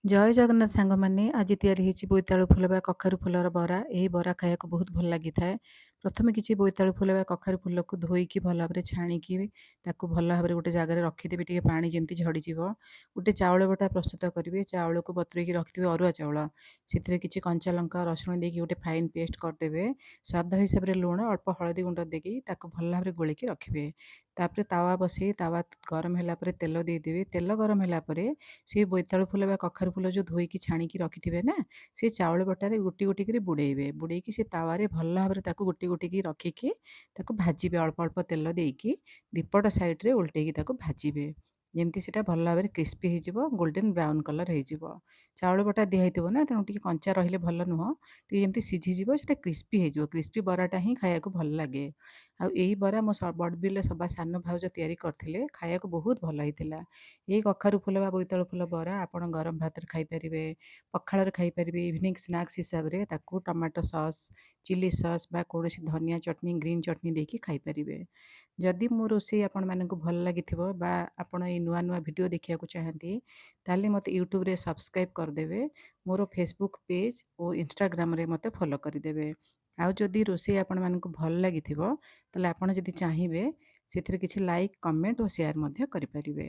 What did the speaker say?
ଜୟ ଜଗନ୍ନାଥ ସାଙ୍ଗମାନେ ଆଜି ତିଆରି ହେଇଛି ବୋଇତାଳୁ ଫୁଲ ବା କଖାରୁ ଫୁଲର ବରା। ଏହି ବରା ଖାଇବାକୁ ବହୁତ ଭଲ ଲାଗିଥାଏ। ପ୍ରଥମେ କିଛି ବୋଇତାଳୁ ଫୁଲ ବା କଖାରୁ ଫୁଲକୁ ଧୋଇକି ଭଲ ଭାବରେ ଛାଣିକି ତାକୁ ଭଲ ଭାବରେ ଗୋଟେ ଜାଗାରେ ରଖିଦେବେ, ଟିକେ ପାଣି ଯେମିତି ଝଡ଼ିଯିବ। ଗୋଟେ ଚାଉଳ ବଟା ପ୍ରସ୍ତୁତ କରିବେ। ଚାଉଳକୁ ବତୁରେଇକି ରଖିଥିବେ, ଅରୁଆ ଚାଉଳ। ସେଥିରେ କିଛି କଞ୍ଚା ଲଙ୍କା ରସୁଣ ଦେଇକି ଗୋଟେ ଫାଇନ୍ ପେଷ୍ଟ କରିଦେବେ। ସ୍ୱାଦ ହିସାବରେ ଲୁଣ, ଅଳ୍ପ ହଳଦୀ ଗୁଣ୍ଡ ଦେଇକି ତାକୁ ଭଲ ଭାବରେ ଗୋଳେଇକି ରଖିବେ। ତାପରେ ତାୱା ବସେଇ ତାୱା ଗରମ ହେଲା ପରେ ତେଲ ଦେଇଦେବେ। ତେଲ ଗରମ ହେଲା ପରେ ସେ ବୋଇତାଳୁ ଫୁଲ ବା କଖାରୁ ଫୁଲ ଯେଉଁ ଧୋଇକି ଛାଣିକି ରଖିଥିବେ ନା, ସେ ଚାଉଳ ବଟାରେ ଗୋଟି ଗୋଟି କରି ବୁଡ଼େଇବେ। ବୁଡ଼େଇକି ସେ ତାୱାରେ ଭଲ ଭାବରେ ତାକୁ ଗୋଟି ଗୋଟିକି ରଖିକି ତାକୁ ଭାଜିବେ। ଅଳ୍ପ ଅଳ୍ପ ତେଲ ଦେଇକି ଦିପଟ ସାଇଡ଼ରେ ଓଲଟେଇକି ତାକୁ ଭାଜିବେ। ଯେମିତି ସେଇଟା ଭଲ ଭାବରେ କ୍ରିସ୍ପି ହେଇଯିବ, ଗୋଲ୍ଡେନ୍ ବ୍ରାଉନ୍ କଲର୍ ହେଇଯିବ। ଚାଉଳ ବଟା ଦିଆ ହେଇଥିବ ନା, ତେଣୁ ଟିକେ କଞ୍ଚା ରହିଲେ ଭଲ ନୁହଁ। ଟିକେ ଯେମିତି ସିଝିଯିବ, ସେଇଟା କ୍ରିସ୍ପି ହେଇଯିବ। କ୍ରିସ୍ପି ବରାଟା ହିଁ ଖାଇବାକୁ ଭଲ ଲାଗେ। ଆଉ ଏଇ ବରା ମୋ ବଡ଼ବିଲରେ ସବା ସାନ ଭାଉଜ ତିଆରି କରିଥିଲେ, ଖାଇବାକୁ ବହୁତ ଭଲ ହେଇଥିଲା। ଏଇ କଖାରୁ ଫୁଲ ବା ବୋଇତାଳୁ ଫୁଲ ବରା ଆପଣ ଗରମ ଭାତରେ ଖାଇପାରିବେ, ପଖାଳରେ ଖାଇପାରିବେ। ଇଭିନିଂ ସ୍ନାକ୍ସ ହିସାବରେ ତାକୁ ଟମାଟୋ ସସ୍, ଚିଲି ସସ୍ ବା କୌଣସି ଧନିଆ ଚଟଣି, ଗ୍ରୀନ୍ ଚଟଣି ଦେଇକି ଖାଇପାରିବେ। ଯଦି ମୋ ରୋଷେଇ ଆପଣମାନଙ୍କୁ ଭଲ ଲାଗିଥିବ ବା ଆପଣ ଏଇ ନୂଆ ନୂଆ ଭିଡ଼ିଓ ଦେଖିବାକୁ ଚାହାନ୍ତି, ତାହେଲେ ମୋତେ ୟୁଟ୍ୟୁବରେ ସବସ୍କ୍ରାଇବ୍ କରିଦେବେ। ମୋର ଫେସବୁକ୍ ପେଜ୍ ଓ ଇନଷ୍ଟାଗ୍ରାମରେ ମୋତେ ଫଲୋ କରିଦେବେ। ଆଉ ଯଦି ରୋଷେଇ ଆପଣମାନଙ୍କୁ ଭଲ ଲାଗିଥିବ, ତାହେଲେ ଆପଣ ଯଦି ଚାହିଁବେ ସେଥିରେ କିଛି ଲାଇକ୍, କମେଣ୍ଟ ଓ ସେୟାର ମଧ୍ୟ କରିପାରିବେ।